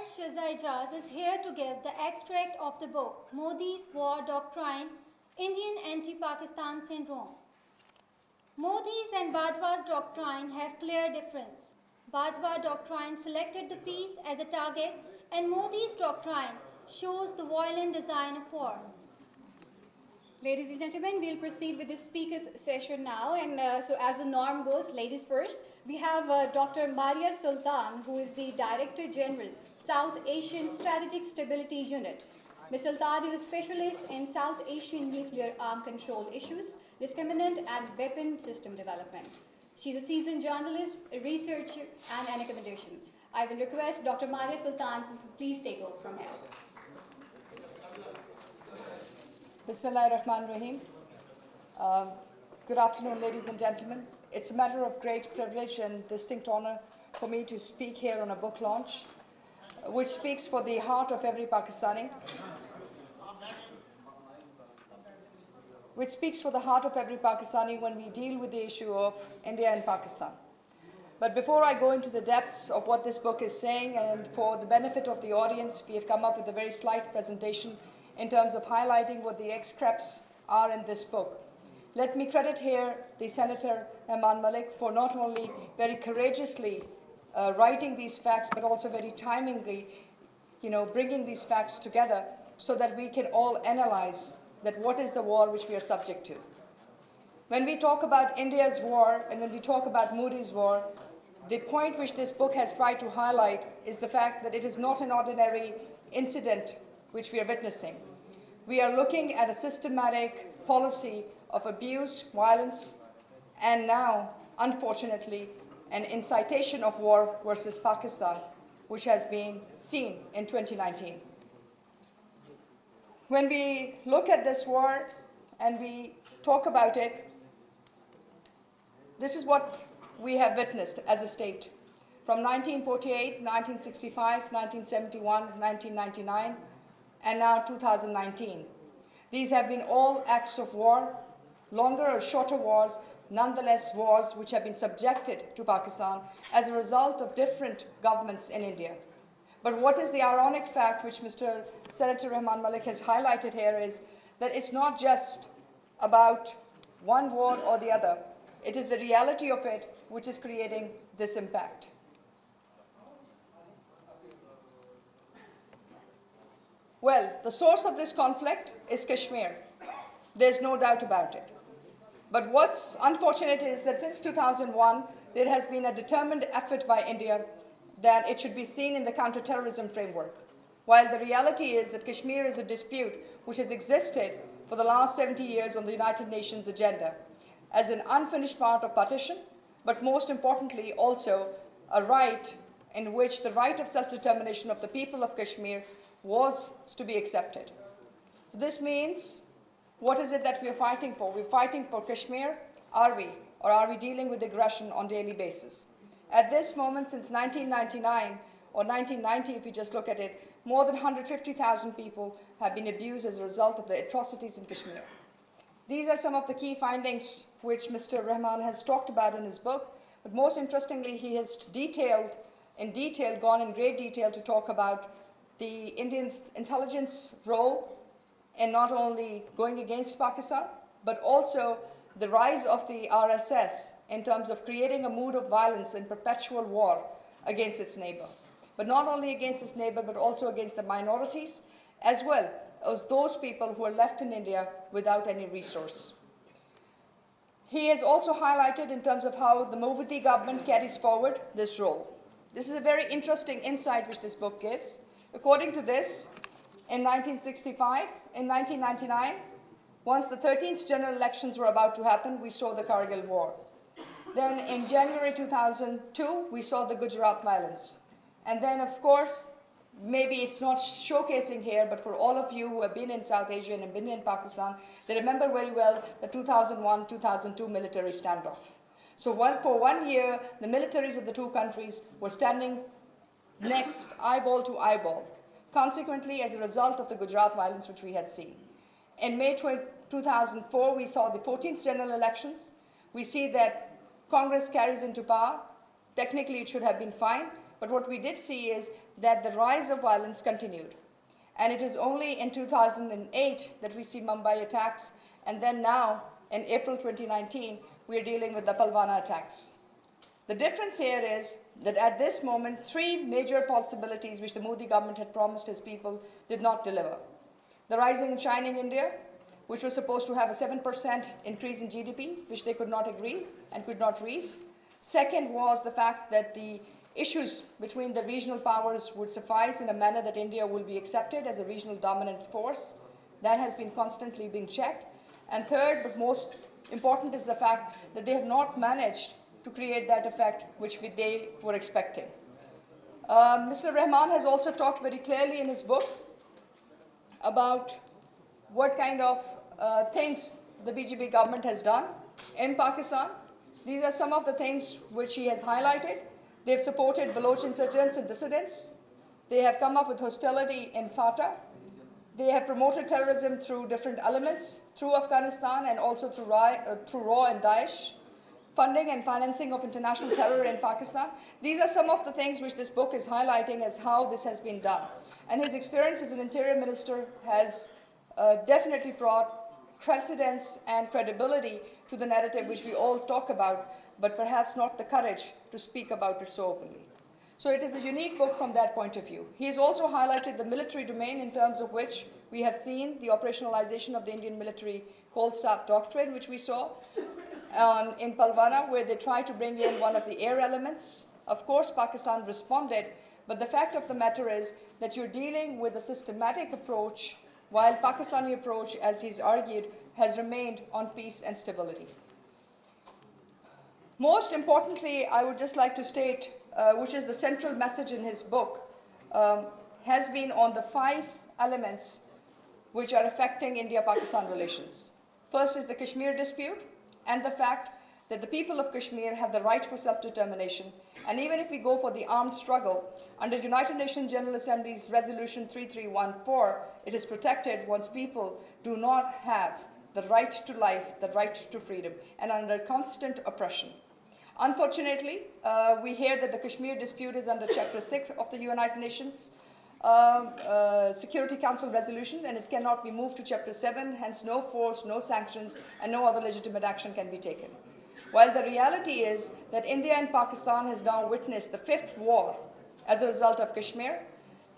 Shazai Jaz is here to give the extract of the book Modi's War Doctrine, Indian Anti-Pakistan Syndrome. Modi's and Bajwa's doctrine have clear difference. Bajwa doctrine selected the peace as a target, and Modi's doctrine shows the violent design of war. Ladies and gentlemen, we'll proceed with the speakers session now. And so as the norm goes, ladies first, we have Dr. Maria Sultan, who is the Director General, South Asian Strategic Stability Unit. Ms. Sultan is a specialist in South Asian nuclear arm control issues, discriminant and weapon system development. She's a seasoned journalist, a researcher, and an academician. I will request Dr. Maria Sultan to please take over from here. Bismillahirrahmanirrahim. Good afternoon, ladies and gentlemen. It's a matter of great privilege and distinct honor for me to speak here on a book launch, which speaks for the heart of every Pakistani. When we deal with the issue of India and Pakistan. But before I go into the depths of what this book is saying, and for the benefit of the audience, we have come up with a very slight presentation in terms of highlighting what the extracts are in this book. Let me credit here the Senator Rehman Malik for not only very courageously writing these facts, but also very timingly, bringing these facts together so that we can all analyze that what is the war which we are subject to. When we talk about India's war and when we talk about Modi's war, the point which this book has tried to highlight is the fact that it is not an ordinary incident which we are witnessing. We are looking at a systematic policy of abuse, violence, and now, unfortunately, an incitation of war versus Pakistan, which has been seen in 2019. When we look at this war and we talk about it, this is what we have witnessed as a state. From 1948, 1965, 1971, 1999, and now 2019. These have been all acts of war, longer or shorter wars, nonetheless wars which have been subjected to Pakistan as a result of different governments in India. But what is the ironic fact which Mr. Senator Rehman Malik has highlighted here is that it's not just about one war or the other. It is the reality of it which is creating this impact. Well, the source of this conflict is Kashmir. There's no doubt about it. But what's unfortunate is that since 2001, there has been a determined effort by India that it should be seen in the counterterrorism framework, while the reality is that Kashmir is a dispute which has existed for the last 70 years on the United Nations agenda as an unfinished part of partition, but most importantly also a right in which the right of self-determination of the people of Kashmir was to be accepted. So this means, what is it that we are fighting for? We're fighting for Kashmir, are we? Or are we dealing with aggression on a daily basis? At this moment, since 1999, or 1990 if you just look at it, more than 150,000 people have been abused as a result of the atrocities in Kashmir. These are some of the key findings which Mr. Rehman has talked about in his book, but most interestingly, he has gone in great detail to talk about the Indian intelligence role in not only going against Pakistan, but also the rise of the RSS in terms of creating a mood of violence and perpetual war against its neighbor. But not only against its neighbor, but also against the minorities, as well as those people who are left in India without any resource. He has also highlighted in terms of how the Modi government carries forward this role. This is a very interesting insight which this book gives. According to this, in 1965, in 1999, once the 13th general elections were about to happen, we saw the Kargil War. Then in January 2002, we saw the Gujarat violence. And then, of course, maybe it's not showcasing here, but for all of you who have been in South Asia and have been in Pakistan, they remember very well the 2001-2002 military standoff. So for 1 year, the militaries of the two countries were standing next, eyeball to eyeball, consequently as a result of the Gujarat violence which we had seen. In May 2004, we saw the 14th general elections. We see that Congress carries into power. Technically, it should have been fine, but what we did see is that the rise of violence continued. And it is only in 2008 that we see Mumbai attacks, and then now, in April 2019, we are dealing with the Palwana attacks. The difference here is that at this moment, three major possibilities which the Modi government had promised his people did not deliver. The rising and shining India, which was supposed to have a 7% increase in GDP, which they could not agree and could not reach. Second was the fact that the issues between the regional powers would suffice in a manner that India will be accepted as a regional dominant force. That has been constantly being checked. And third, but most important, is the fact that they have not managed to create that effect which they were expecting. Mr. Rehman has also talked very clearly in his book about what kind of things the BJP government has done in Pakistan. These are some of the things which he has highlighted. They've supported Baloch insurgents and dissidents. They have come up with hostility in FATA. They have promoted terrorism through different elements, through Afghanistan and also through RAW and Daesh. Funding and financing of international terror in Pakistan. These are some of the things which this book is highlighting as how this has been done. And his experience as an interior minister has definitely brought precedence and credibility to the narrative which we all talk about, but perhaps not the courage to speak about it so openly. So it is a unique book from that point of view. He has also highlighted the military domain, in terms of which we have seen the operationalization of the Indian military cold start doctrine, which we saw in Palwana, where they tried to bring in one of the air elements. Of course, Pakistan responded, but the fact of the matter is that you're dealing with a systematic approach, while Pakistani approach, as he's argued, has remained on peace and stability. Most importantly, I would just like to state, which is the central message in his book, has been on the 5 elements which are affecting India-Pakistan relations. First is the Kashmir dispute, and the fact that the people of Kashmir have the right for self-determination. And even if we go for the armed struggle, under United Nations General Assembly's Resolution 3314, it is protected once people do not have the right to life, the right to freedom, and under constant oppression. Unfortunately, we hear that the Kashmir dispute is under Chapter 6 of the United Nations Security Council resolution, and it cannot be moved to Chapter 7, hence no force, no sanctions, and no other legitimate action can be taken. While the reality is that India and Pakistan has now witnessed the 5th war as a result of Kashmir,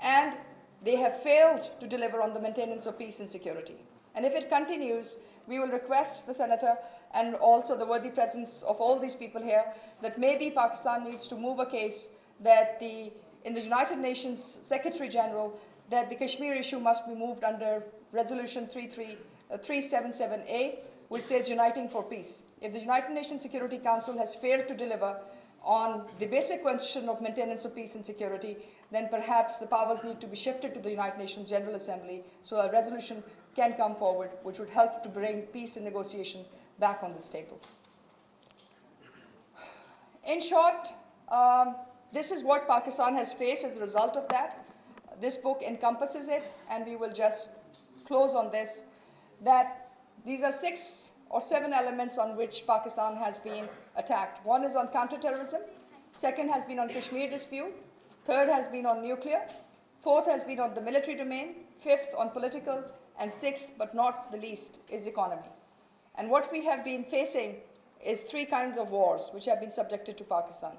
and they have failed to deliver on the maintenance of peace and security. And if it continues, we will request the Senator and also the worthy presence of all these people here that maybe Pakistan needs to move a case that in the United Nations Secretary General, that the Kashmir issue must be moved under Resolution 377A, which says uniting for peace. If the United Nations Security Council has failed to deliver on the basic question of maintenance of peace and security, then perhaps the powers need to be shifted to the United Nations General Assembly so a resolution can come forward which would help to bring peace and negotiations back on this table. In short, this is what Pakistan has faced as a result of that. This book encompasses it, and we will just close on this, that these are 6 or 7 elements on which Pakistan has been attacked. One is on counterterrorism, second has been on Kashmir dispute, third has been on nuclear, fourth has been on the military domain, fifth on political, and sixth, but not the least, is economy. And what we have been facing is 3 kinds of wars which have been subjected to Pakistan.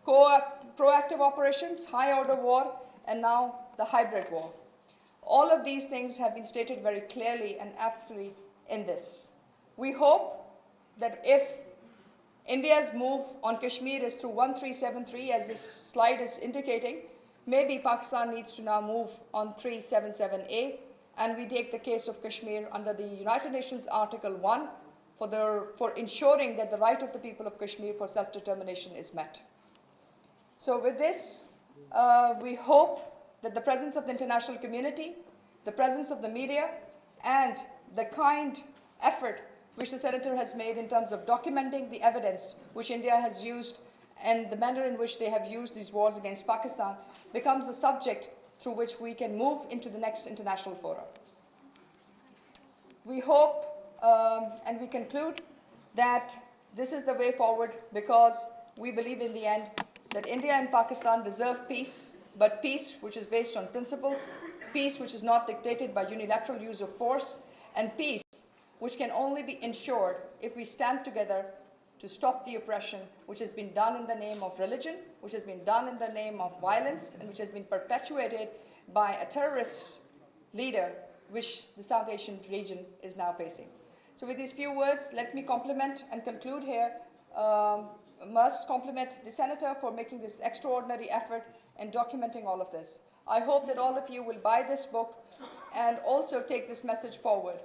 Proactive operations, high-order war, and now the hybrid war. All of these things have been stated very clearly and aptly in this. We hope that if India's move on Kashmir is through 1373, as this slide is indicating, maybe Pakistan needs to now move on 377A, and we take the case of Kashmir under the United Nations Article 1 for ensuring that the right of the people of Kashmir for self-determination is met. So with this, we hope that the presence of the international community, the presence of the media, and the kind effort which the Senator has made in terms of documenting the evidence which India has used and the manner in which they have used these wars against Pakistan becomes the subject through which we can move into the next international forum. We hope and we conclude that this is the way forward, because we believe in the end that India and Pakistan deserve peace, but peace which is based on principles, peace which is not dictated by unilateral use of force, and peace which can only be ensured if we stand together to stop the oppression which has been done in the name of religion, which has been done in the name of violence, and which has been perpetuated by a terrorist leader which the South Asian region is now facing. So with these few words, let me compliment and conclude here. Must compliment the Senator for making this extraordinary effort in documenting all of this. I hope that all of you will buy this book and also take this message forward,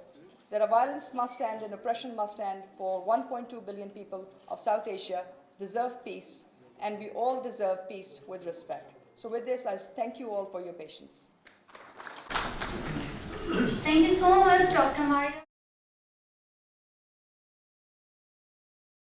that violence must end and oppression must end, for 1.2 billion people of South Asia deserve peace, and we all deserve peace with respect. So with this, I thank you all for your patience. Thank you so much, Dr. Maria.